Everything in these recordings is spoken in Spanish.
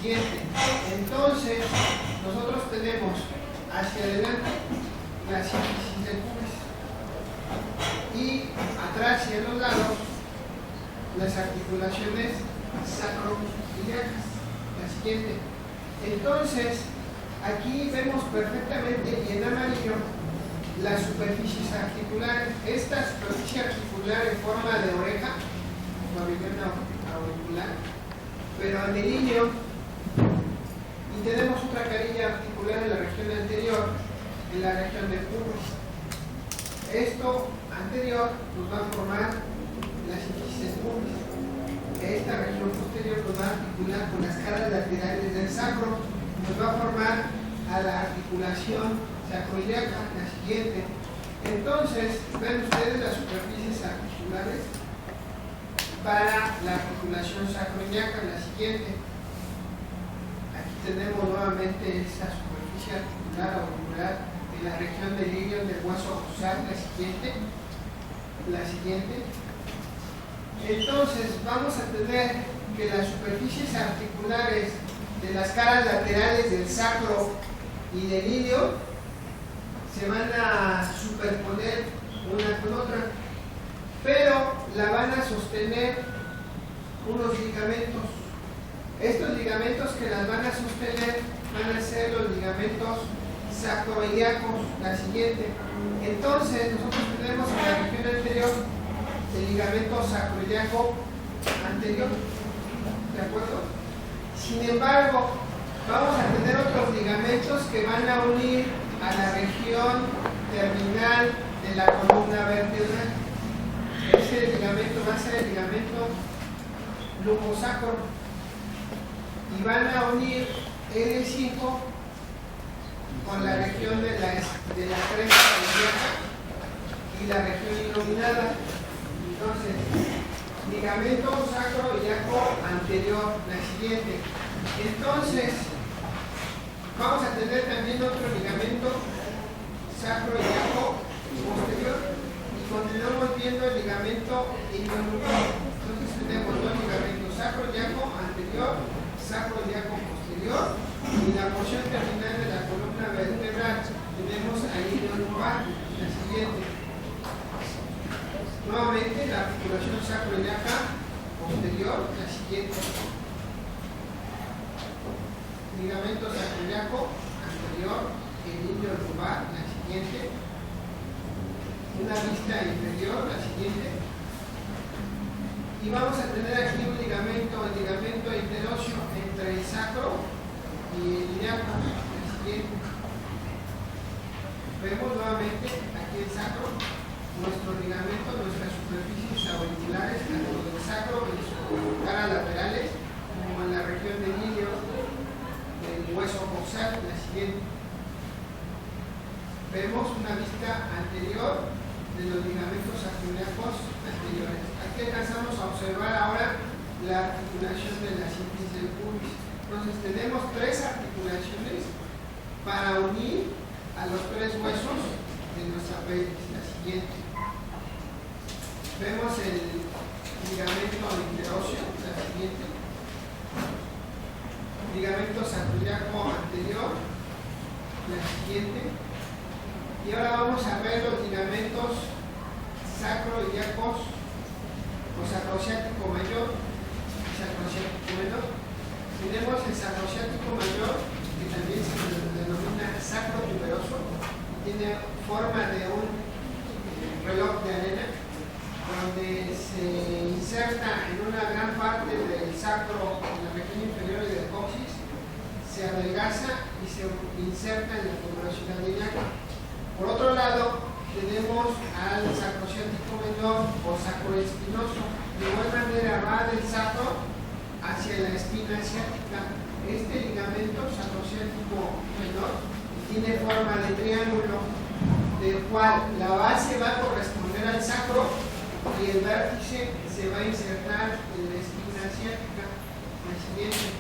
siguiente. Entonces, nosotros tenemos hacia adelante la síntesis del pubis y atrás y en los lados las articulaciones sacroiliacas. La siguiente. Entonces, aquí vemos perfectamente y en amarillo las superficies articulares. Esta superficie articular en forma de oreja, pabellón auricular, pero en el ilio, y tenemos otra carilla articular en la región anterior, en la región del pubis. Esto anterior nos va a formar la síntesis del pubis. Esta región posterior nos va a articular con las caras laterales del sacro, nos va a formar a la articulación sacroiliaca, la siguiente. Entonces, ven ustedes las superficies articulares para la articulación sacroiliaca, la siguiente. Aquí tenemos nuevamente esta superficie articular auricular en la región del ilio del hueso oclusal, la siguiente. La siguiente. Entonces, vamos a tener que las superficies articulares de las caras laterales del sacro y del ilio se van a superponer una con otra, pero la van a sostener unos ligamentos. Estos ligamentos que las van a sostener van a ser los ligamentos sacroiliacos, la siguiente. Entonces, nosotros tenemos en la región anterior el ligamento sacroiliaco anterior, ¿de acuerdo? Sin embargo, vamos a tener otros ligamentos que van a unir a la región terminal de la columna vertebral. Ese ligamento va a ser el ligamento lumbosacro y van a unir L5 con la región de la cresta ilíaca y la región iluminada. Entonces, ligamento sacroiliaco anterior, la siguiente. Entonces, vamos a tener también otro ligamento sacroiliaco posterior y continuamos viendo el ligamento ilionuclear. Entonces tenemos dos ligamentos, sacroiliaco anterior, sacroiliaco posterior, y la porción terminal de la columna vertebral tenemos al ilionumbar, la siguiente. Nuevamente la articulación sacroiliaca posterior, la siguiente. Ligamento sacroiliaco anterior, el ilio lumbar, la siguiente. Una vista inferior, la siguiente. Y vamos a tener aquí un ligamento, el ligamento interóseo entre el sacro y el ilíaco, la siguiente. Vemos nuevamente aquí el sacro, nuestro ligamento, nuestras superficies auriculares, tanto del sacro en sus caras laterales, como en la región del ilio, del hueso coxal, la siguiente. Vemos una vista anterior de los ligamentos sacroiliacos anteriores. Aquí alcanzamos a observar ahora la articulación de la síntesis del pubis. Entonces tenemos tres articulaciones para unir a los tres huesos de nuestra pelvis. La siguiente. Vemos el ligamento interóseo, la siguiente. Ligamento sacroiliaco anterior, la siguiente. Y ahora vamos a ver los ligamentos sacroiliacos o sacrociático mayor y sacrociático menor. Tenemos el sacrociático mayor, que también se denomina sacrotuberoso, tiene forma de un reloj de arena, donde se inserta en una gran parte del sacro, en la región inferior y del coxis, se adelgaza y se inserta en la tuberosidad ilíaca. Por otro lado, tenemos al sacrociático menor o sacroespinoso. De igual manera va del sacro hacia la espina ciática. Este ligamento sacrociático menor tiene forma de triángulo, del cual la base va a corresponder al sacro y el vértice se va a insertar en la espina ciática. La siguiente.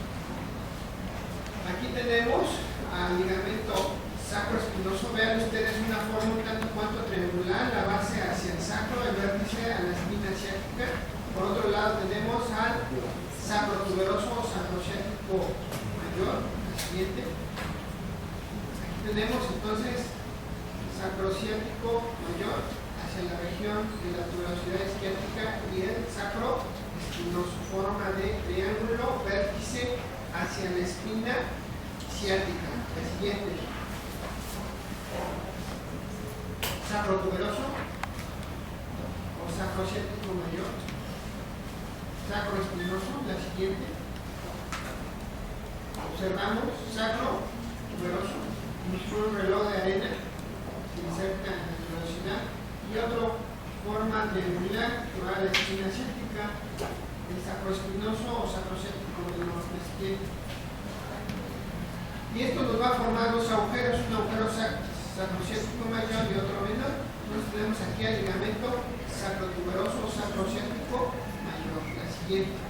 Aquí tenemos al ligamento sacroespinoso. Vean ustedes una forma un tanto cuanto triangular, la base hacia el sacro, el vértice a la espina ciática. Por otro lado tenemos al sacrotuberoso o sacrociático siguiente. Aquí tenemos entonces sacrociático mayor hacia la región de la tuberosidad isquiática y el sacro espinoso, forma de triángulo, vértice hacia la espina ciática. La siguiente. Sacrotuberoso o sacrociático mayor, sacroespinoso. La siguiente. Observamos sacrotuberoso, un reloj de arena que inserta la tuberosidad, y otra forma triangular que va a la espina ciática, el sacroespinoso o sacrociático menor. La siguiente. Y esto nos va a formar dos agujeros, un agujero sacrociático mayor y otro menor. Entonces tenemos aquí el ligamento sacrotuberoso o sacrociático mayor. La siguiente.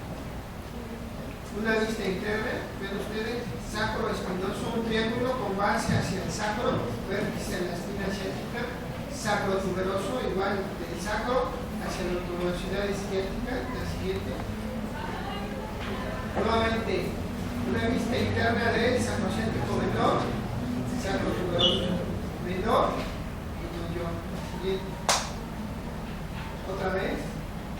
Una vista interna, ven ustedes, sacroespinoso, un triángulo con base hacia el sacro, vértice en la espina ciática, sacrotuberoso, igual del sacro hacia la tuberosidad isquiática. La siguiente. Nuevamente, una vista interna del sacrociático menor, sacrotuberoso menor y mayor. La siguiente. Otra vez,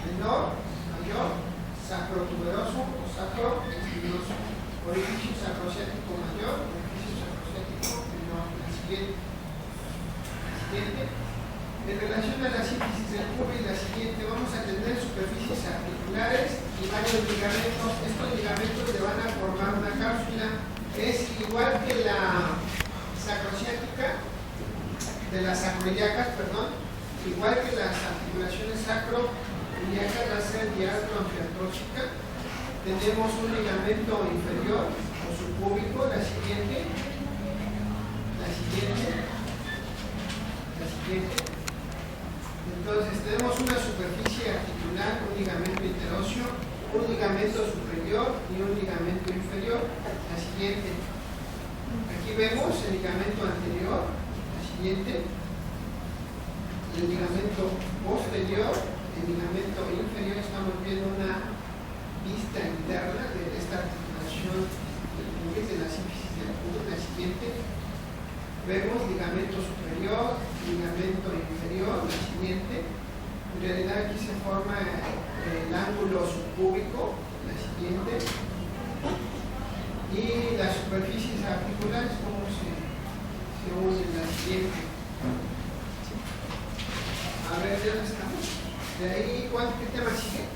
menor, mayor, sacrotuberoso o sacroespinoso. Orificio sacrociático mayor, orificio sacrociático menor. La siguiente. En relación a la síntesis del cubo y la siguiente, vamos a tener superficies articulares y varios ligamentos. Estos ligamentos le van a formar una cápsula. Es igual que la sacrociática, de las sacroiliacas, perdón, igual que las articulaciones sacroiliacas, va a ser diartroamfiartrósica. Tenemos un ligamento inferior o subcúbico. La siguiente. Entonces tenemos una superficie articular, un ligamento interóseo, un ligamento superior y un ligamento inferior. La siguiente. Aquí vemos el ligamento anterior. La siguiente. El ligamento posterior, el ligamento inferior. Estamos viendo una vista interna de esta articulación de la síntesis del cubo. La siguiente. Vemos ligamento superior, ligamento inferior. La siguiente. En realidad aquí se forma el ángulo subcúbico. La siguiente. Y las superficies articulares, cómo se unen. La siguiente. A ver, ya estamos. De ahí, ¿qué tema sigue?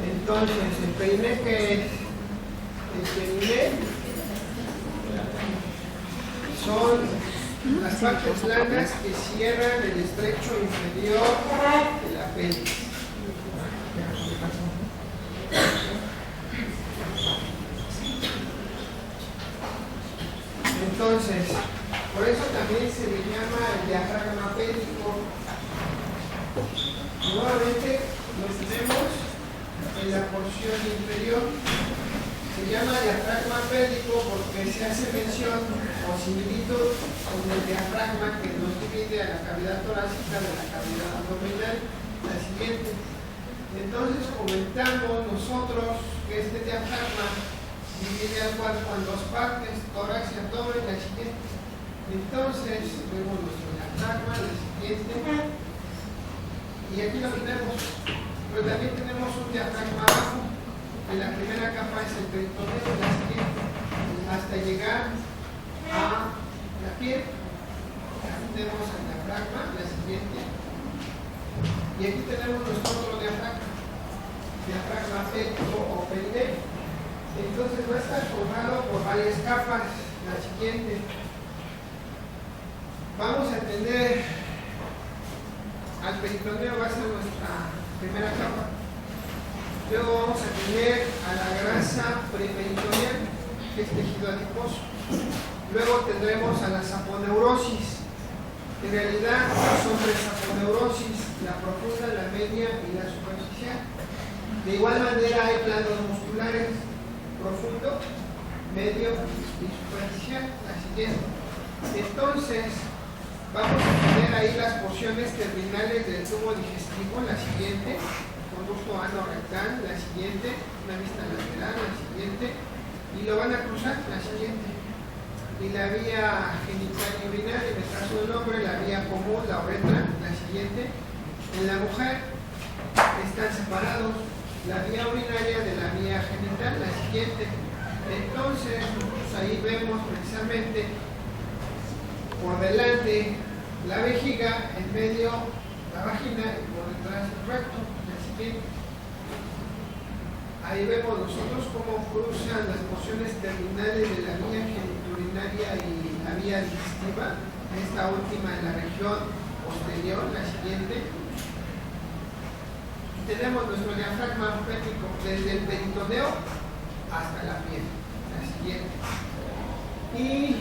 Entonces, el peiné, ¿qué es? El peiné son las partes blandas que cierran el estrecho inferior de la pelvis. Entonces, por eso también se le llama el diafragma pélvico. Nuevamente lo tenemos en la porción inferior. Se llama diafragma pélvico porque se hace mención o similitud con el diafragma que nos divide a la cavidad torácica de la cavidad abdominal. La siguiente. Entonces comentamos nosotros que este diafragma divide al cuerpo en dos partes, tórax y abdomen. La siguiente. Entonces vemos nuestro diafragma. La siguiente. Y aquí lo tenemos. Pero también tenemos un diafragma abajo. En la primera capa es el peritoneo, la siguiente, hasta llegar a la piel. Aquí tenemos el diafragma, la siguiente. Y aquí tenemos nuestro otro diafragma pélvico o peiné. Entonces va a estar formado por varias capas. La siguiente. Vamos a tener al peritoneo, va a ser nuestra primera capa. Luego vamos a tener a la grasa preperitoneal, que es tejido adiposo. Luego tendremos a la saponeurosis. En realidad son tres saponeurosis: la profunda, la media y la superficial. De igual manera hay planos musculares: profundo, medio y superficial. La siguiente. Entonces vamos a tener ahí las porciones terminales del tubo digestivo. La siguiente, con conducto ano-rectal, la siguiente, una vista lateral, la siguiente, y lo van a cruzar, la siguiente. Y la vía genital y urinaria, en el caso del hombre, la vía común, la uretra, la siguiente. En la mujer están separados la vía urinaria de la vía genital, la siguiente. Entonces, pues ahí vemos precisamente por delante la vejiga, en medio la vagina y por detrás el recto, la siguiente. Ahí vemos nosotros cómo cruzan las porciones terminales de la vía genitourinaria y la vía digestiva, esta última en la región posterior, la siguiente. Y tenemos nuestro diafragma pétrico desde el peritoneo hasta la piel, la siguiente. Y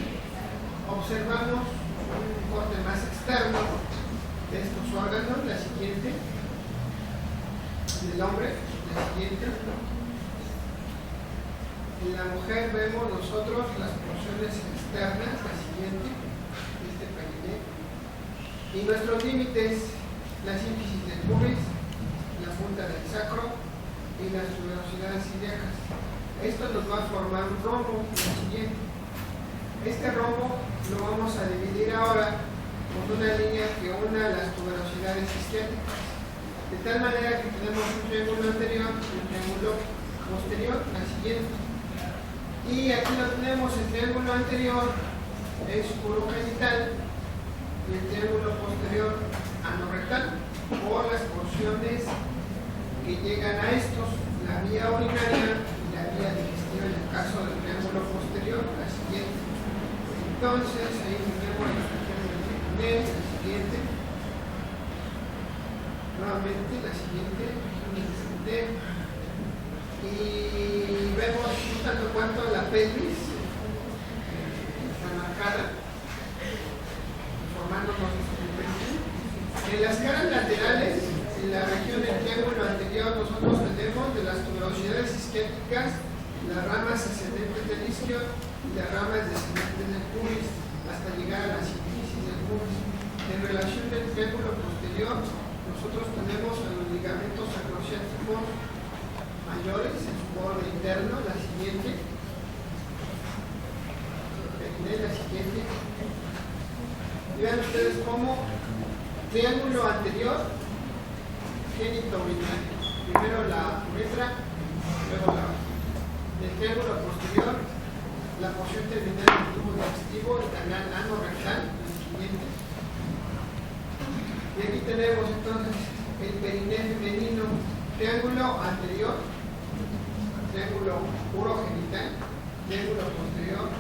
observamos un corte más externo de estos órganos, la siguiente. Del hombre, la siguiente. En la mujer vemos nosotros las porciones externas, la siguiente, este perineo. Y nuestros límites, la sínfisis del pubis, la punta del sacro y las tuberosidades ilíacas. Esto nos va a formar un rombo, la siguiente. Este rombo lo vamos a dividir ahora con una línea que una las tuberosidades isquiáticas. De tal manera que tenemos un triángulo anterior y un triángulo posterior, la siguiente. Y aquí lo tenemos, el triángulo anterior es urogenital y el triángulo posterior anorrectal, por las porciones que llegan a estos, la vía urinaria y la vía digestiva en el caso del triángulo posterior, la siguiente. Entonces, ahí tenemos la región del peritoneo, la siguiente. Nuevamente, la siguiente, región del peritoneo. Y vemos un tanto cuanto la pelvis está marcada, formándonos el pelvis. En las caras laterales, en la región del triángulo anterior, nosotros tenemos de las tuberosidades isquiáticas las ramas ascendentes del isquio y las ramas descendentes del pubis, hasta llegar a la sínfisis del pubis. En relación del triángulo posterior, nosotros tenemos a los ligamentos sacroociáticos mayores en su borde interno, la siguiente. La siguiente. Y vean ustedes cómo triángulo anterior, genitourinario. Primero la uretra, luego la vagina. Del triángulo posterior, la porción terminal del tubo digestivo, el canal ano-rectal, la siguiente. Y aquí tenemos entonces el perineo femenino, triángulo anterior, triángulo urogenital, triángulo posterior,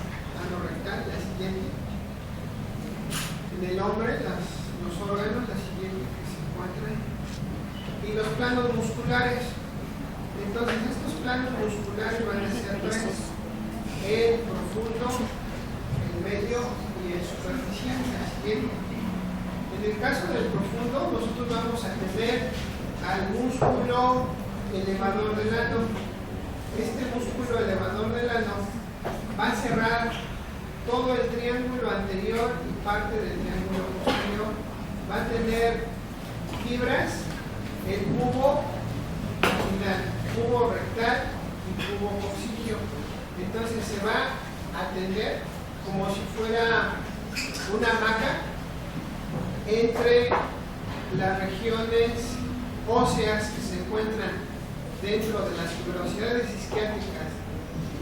anorrectal, la siguiente. En el hombre, los órganos, la siguiente que se encuentran. Y los planos musculares. Entonces, estos planos musculares van a ser tres: el profundo, el medio y el superficial, la siguiente. En el caso del profundo, nosotros vamos a tener al músculo elevador del ano. Este músculo elevador del ano va a cerrar todo el triángulo anterior y parte del triángulo posterior. Va a tener fibras, el cubo vaginal, cubo rectal y cubo coccigio. Entonces se va a tender como si fuera una hamaca entre las regiones óseas que se encuentran dentro de las tuberosidades isquiáticas,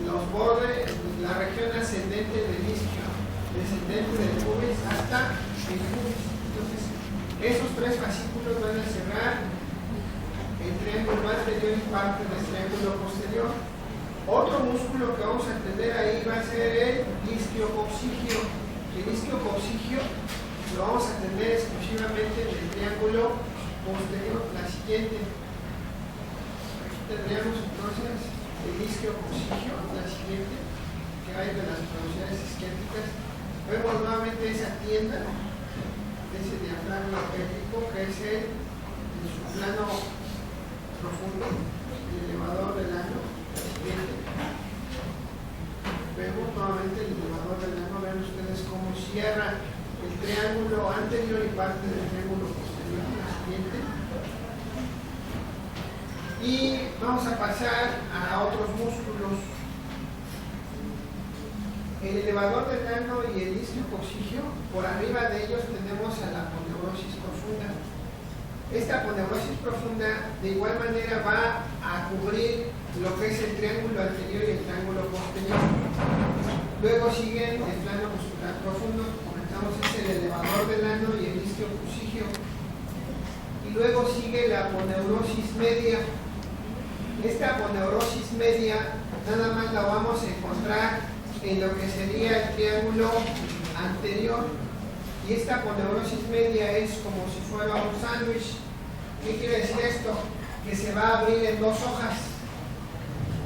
los bordes, la región ascendente del isquio, descendente del pubis hasta el pubis. Entonces, esos tres fascículos van a cerrar el triángulo anterior y parte del triángulo posterior. Otro músculo que vamos a tener ahí va a ser el isquiococcigio. El isquiococcigio lo vamos a tener exclusivamente en el triángulo posterior, la siguiente. Aquí tendríamos entonces el isquiococcigio, la siguiente, que hay de las tuberosidades isquiáticas. Vemos nuevamente esa tienda, ese diafragma pétrico, que es en su plano profundo, el elevador del ano, la siguiente. Vemos nuevamente el elevador del ano, ven ustedes cómo cierra el triángulo anterior y parte del triángulo posterior, la siguiente. Y vamos a pasar a otros músculos. El elevador del ano y el isquio-coxígeo, por arriba de ellos tenemos a la aponeurosis profunda. Esta aponeurosis profunda de igual manera va a cubrir lo que es el triángulo anterior y el triángulo posterior. Luego siguen el plano muscular profundo, comentamos es el elevador del ano y el isquio-coxígeo. Y luego sigue la aponeurosis media. Esta aponeurosis media nada más la vamos a encontrar en lo que sería el triángulo anterior, y esta aponeurosis media es como si fuera un sándwich. ¿Qué quiere decir esto? Que se va a abrir en dos hojas,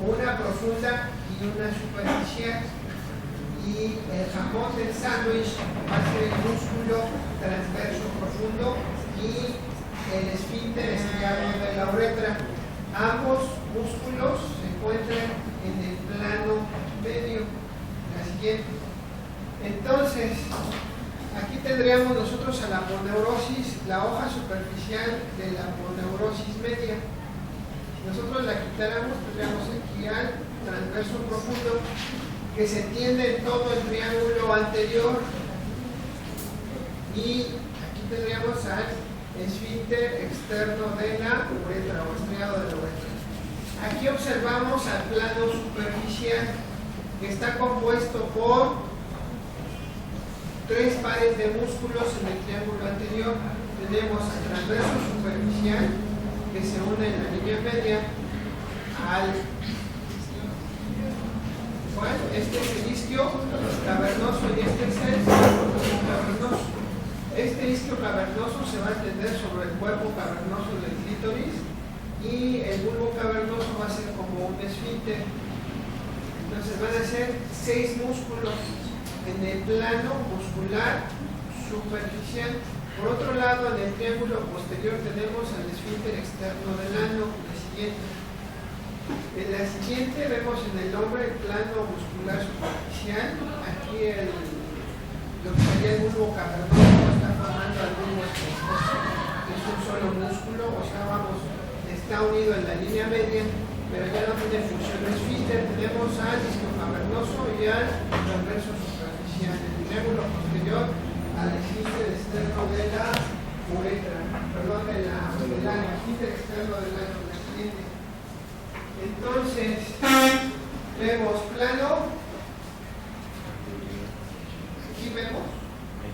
una profunda y una superficial, y el jamón del sándwich va a ser el músculo transverso profundo y el esfínter externo de la uretra. Ambos músculos se encuentran en el plano medio. La siguiente. Entonces, aquí tendríamos nosotros a la aponeurosis, la hoja superficial de la aponeurosis media. Si nosotros la quitáramos, tendríamos aquí al transverso profundo que se tiende en todo el triángulo anterior, y aquí tendríamos al esfínter externo de la uretra o estriado de la uretra. Aquí observamos al plano superficial, que está compuesto por 3 pares de músculos en el triángulo anterior. Tenemos al transverso superficial, que se une en la línea media, este es el isquio cavernoso y este es el bulbo cavernoso. Este isquio cavernoso se va a extender sobre el cuerpo cavernoso del clítoris, y el bulbo cavernoso va a ser como un esfínter. Entonces van a ser 6 músculos en el plano muscular superficial. Por otro lado, en el triángulo posterior tenemos al esfínter externo del ano. La siguiente. En la siguiente vemos en el hombre el plano muscular superficial. Aquí lo que sería el bulbo cavernoso está formando al bulbo esponjoso, que es un solo músculo, o sea, está unido en la línea media, pero ya no tiene función esfínter. Tenemos al isquio cavernoso y al transverso superficial. En el triángulo posterior al esfínter externo de la uretra, perdón, del esfínter externo del ano. Entonces, vemos plano, aquí vemos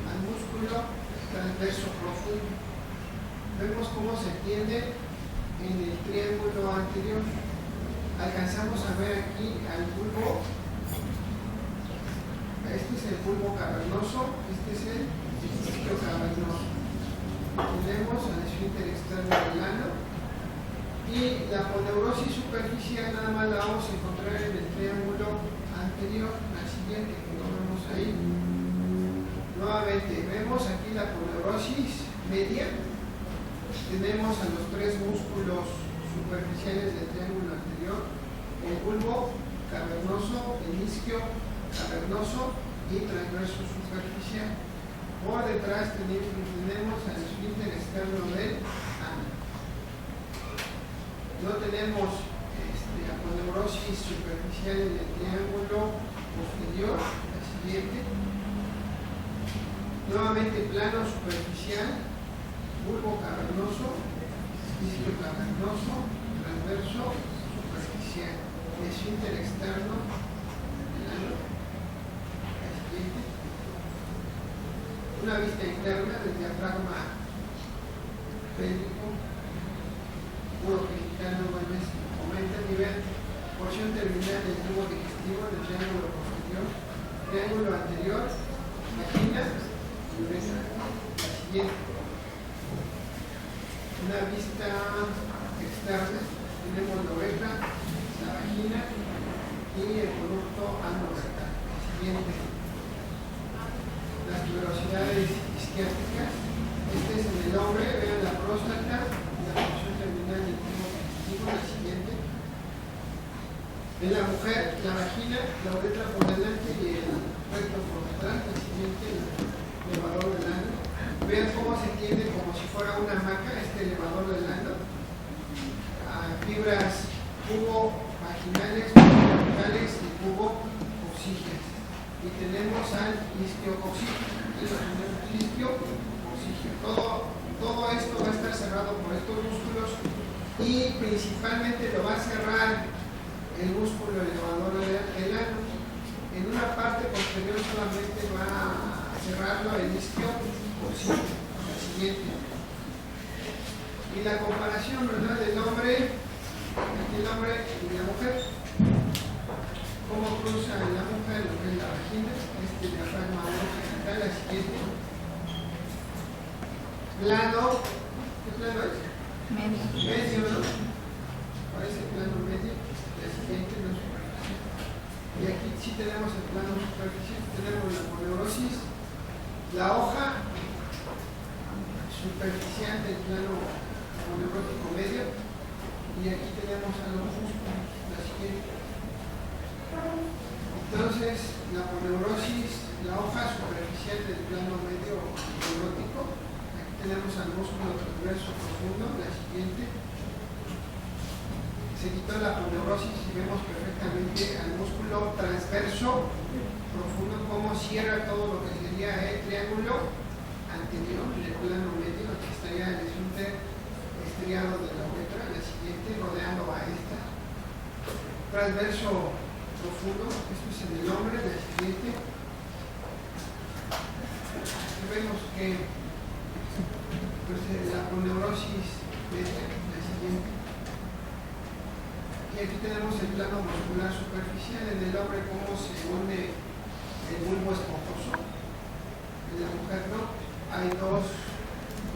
al músculo transverso profundo. Vemos cómo se tiende en el triángulo anterior. Alcanzamos a ver aquí al bulbo. Este es el bulbo cavernoso, este es el isquio cavernoso. Tenemos al esfínter externo del ano, y la aponeurosis superficial nada más la vamos a encontrar en el triángulo anterior, la siguiente que lo vemos ahí. Nuevamente vemos aquí la aponeurosis media. Tenemos a los 3 músculos superficiales del triángulo anterior, el bulbo cavernoso, el isquio cavernoso y transverso superficial. Por detrás tenemos al esfínter externo del ano. No tenemos aponeurosis superficial en el triángulo posterior. La siguiente. Nuevamente plano superficial, bulbo cavernoso, isquio cavernoso, transverso superficial, esfínter externo del ano. La siguiente. Una vista interna del diafragma pélvico, urogenital, aumenta el nivel, porción terminal del tubo digestivo del triángulo posterior, triángulo anterior, vagina y uretra. La siguiente. Una vista externa, tenemos la uretra, la vagina y el conducto ano-rectal. La siguiente. Las tuberosidades isquiáticas. Este es en el hombre, vean la próstata, la porción terminal del tubo digestivo. La siguiente. En la mujer, la vagina, la uretra por delante y el recto por detrás. La siguiente, el elevador del ano. Vean cómo se tiende como si fuera una hamaca este elevador del ano. Fibras estructuras cubo-vaginales, cubo-bucales y cubo-coxígeas. Y tenemos al isquio-coxígeo. Todo esto va a estar cerrado por estos músculos y principalmente lo va a cerrar el músculo elevador del ano. En una parte posterior solamente va a cerrarlo el isquio-coxígeo. La siguiente. Y la comparación, ¿verdad?, del hombre, aquí el hombre y la mujer. ¿Cómo cruza la mujer lo que es la vagina? Este diafragma genital, la siguiente. Plano, ¿qué plano es? Medio, ¿no? Parece plano medio. La siguiente no es superficial. Y aquí sí tenemos el plano superficial, tenemos la aponeurosis, la hoja superficial del plano aponeurótico medio, y aquí tenemos a los músculos, la siguiente. Entonces, la aponeurosis, la hoja superficial del plano medio aponeurótico, aquí tenemos al músculo transverso profundo, la siguiente. Se quitó la aponeurosis y vemos perfectamente al músculo transverso profundo, cómo cierra todo lo que sería el triángulo anterior del plano medio. Aquí estaría el esfínter estriado de la uretra, la siguiente, rodeando a esta. Transverso profundo, esto es en el hombre, la siguiente. Aquí vemos que pues, la aponeurosis media, la siguiente. Y aquí tenemos el plano muscular superficial en el hombre, cómo se une el bulbo esponjoso. En la mujer no. Hay dos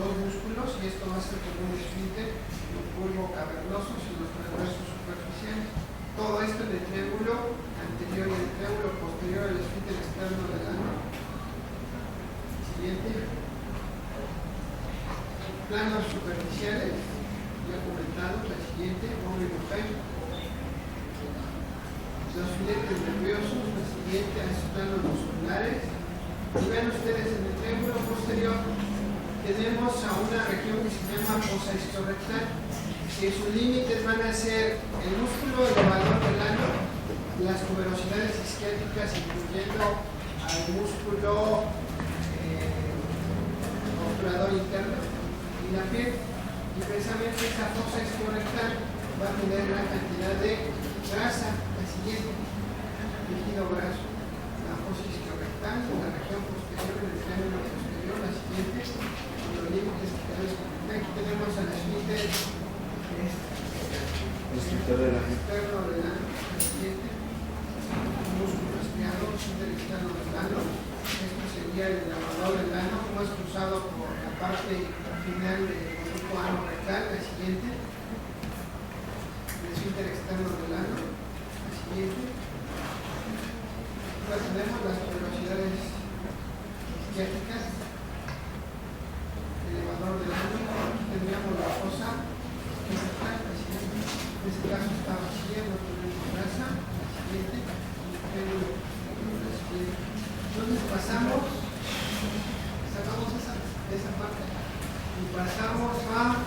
músculos y esto va a ser como un esfínter, los bulbo cavernosos y los transversos superficiales. Todo esto en el triángulo anterior y el triángulo posterior al esfínter externo del ano. Siguiente. Planos superficiales, ya comentado, la siguiente, hombre y mujer. Los filetes nerviosos, la siguiente, a esos planos musculares. Y ven ustedes en el triángulo posterior tenemos a una región que se llama fosa isquiorrectal, que sus límites van a ser el músculo elevador del ano, las tuberosidades isquiáticas, incluyendo al músculo obturador interno y la piel. Y precisamente esa fosa isquiorrectal va a tener gran cantidad de grasa. La siguiente, tejido graso, la fosa isquiorrectal, la región posterior, el triángulo posterior, la siguiente, los límites que tenemos. Aquí tenemos al esfínter externo del ano, la siguiente, músculo estriado, esfínter externo del ano. Esto sería el elevador del ano, como es cruzado por la parte final del conducto ano rectal, la siguiente, el esfínter externo del ano, la siguiente. Ahora tenemos las tuberosidades isquiáticas, elevador del ano. Aquí tendríamos la fosa isquiática, la siguiente. En este caso está vacía, no tenemos grasa, la siguiente. Entonces pasamos, sacamos esa parte y pasamos a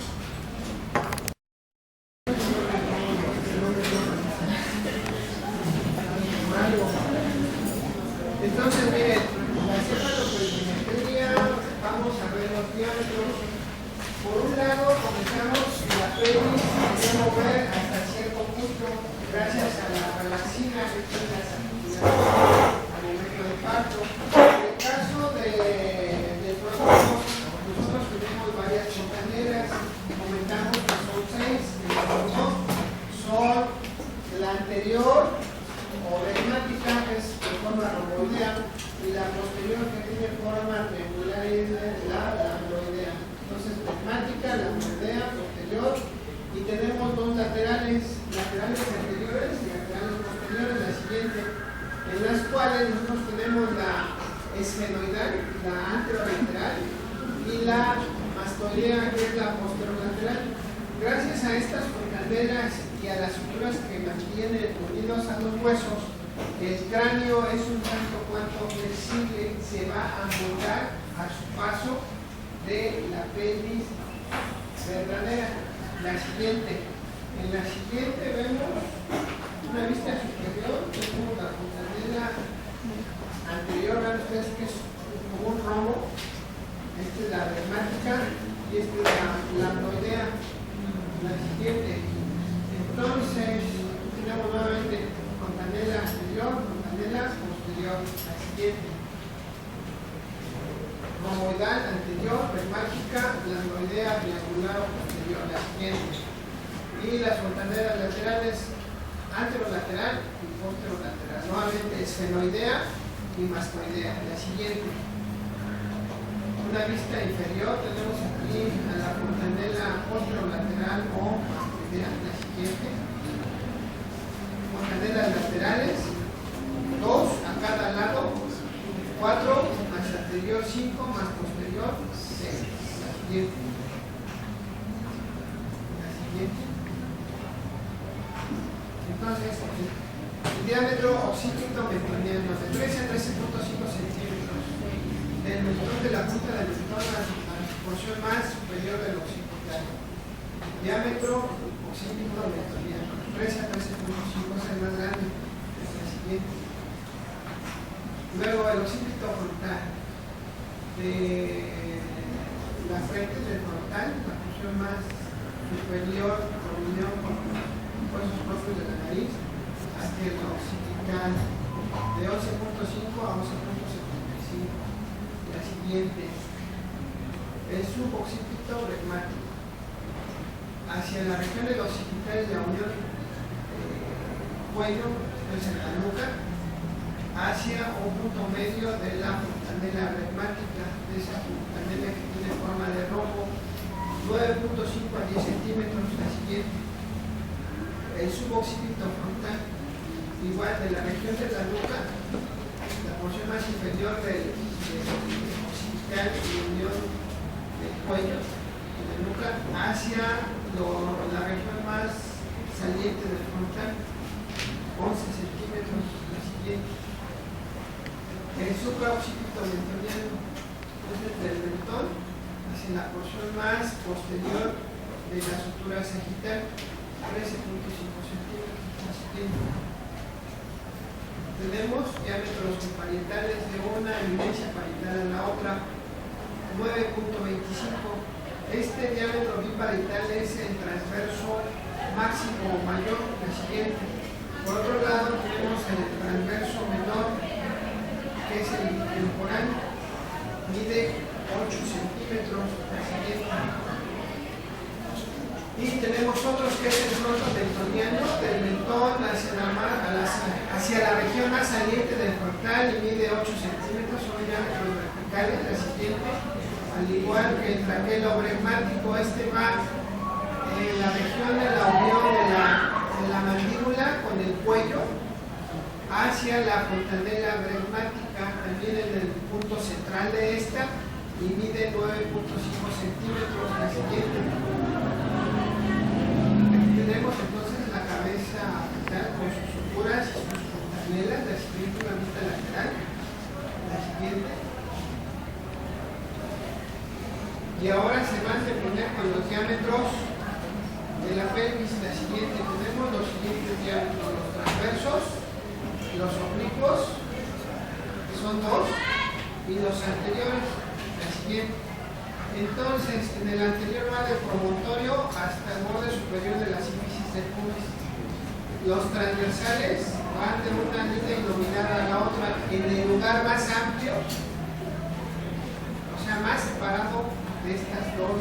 entonces miren, la cefalopoikimetría, vamos a ver los diámetros. Por un lado comenzamos la pelvis, podemos ver hasta cierto punto gracias a la relaxina que tiene las actividades al momento del parto. En el caso del próximo, nosotros tenemos varias compañeras, comentamos que son 6, son la anterior o dogmática, que es de forma romboidea, y la posterior, que tiene forma triangular, es la lambdoidea. Entonces, dogmática, lambdoidea, posterior, y tenemos dos laterales anteriores y laterales posteriores, la siguiente, en las cuales nosotros tenemos la esfenoidal, la anterolateral, y la mastoidea, que es la posterolateral. Gracias a estas concaderas y a las suturas que mantienen unidos a los huesos, el cráneo es un tanto cuanto flexible, se va a moldar a su paso de la pelvis verdadera. La siguiente, En la siguiente vemos una vista superior, tenemos la fontanela anterior, vean ustedes que es como un rombo. Esta es la reumática y esta es la amnoidea. La siguiente. Entonces, tenemos nuevamente fontanela anterior, fontanela posterior. La siguiente. Romboidal anterior, reumática, la amnoidea triangular posterior. La siguiente. Y las fontanelas laterales, anterolateral y posterolateral. Nuevamente, esfenoidea y mastoidea. La siguiente. Una vista inferior, tenemos aquí a la fontanela posterolateral o mastoidea. La siguiente. Fontanelas laterales, 2 a cada lado, 4 más anterior, 5 más posterior, 6. La siguiente. La siguiente. Entonces, el diámetro occipito mentoniano de 13 a 13.5 centímetros. El mentón de la punta del mentón a la porción más superior del occipital. Diámetro occipito mentoniano, 13 a 13.5 es el más grande. Es la siguiente. Luego el occipito frontal. De la frente del frontal, la porción más superior, por unión con huesos propios de la nariz, hasta el occipital, de 11.5 a 11.75. La siguiente, el suboccipito reumático, hacia la región del occipital y la unión cuello, en la nuca, hacia un punto medio de la fontanela reumática, de esa fontanela que tiene forma de rombo, 9.5 a 10 centímetros. La siguiente. El suboccipito frontal, igual de la región de la nuca, la porción más inferior del occipital y unión del cuello de la nuca, hacia la región más saliente del frontal, 11 centímetros. La siguiente. El supraoccipito mentoniano, desde el mentón hacia la porción más posterior de la sutura sagital, 13.5 centímetros. La siguiente. Tenemos diámetros parietales de una eminencia parietal a la otra, 9.25. Este diámetro biparietal es el transverso máximo o mayor. La siguiente. Por otro lado, tenemos el transverso menor, que es el temporal, mide 8 centímetros. La siguiente. Y tenemos otros que es el fronto mentoniano, del mentón hacia la región más saliente del frontal y mide 8 centímetros, son diámetros verticales. La siguiente, al igual que el traqueo reumático, este va en la región de la unión de la mandíbula con el cuello hacia la fontanela reumática, también en el punto central de esta, y mide 9.5 centímetros. La siguiente. Tenemos entonces la cabeza fetal con sus suturas y sus fontanelas. La siguiente, una vista lateral. La siguiente. Y ahora se van a definir con los diámetros de la pelvis. La siguiente. Tenemos los siguientes diámetros: los transversos, los oblicuos, que son 2, y los anteriores. La siguiente. Entonces, en el anterior va del promontorio hasta el borde superior de la sínfisis del pubis. Los transversales van de una línea iluminada a la otra en el lugar más amplio, o sea, más separado de estas dos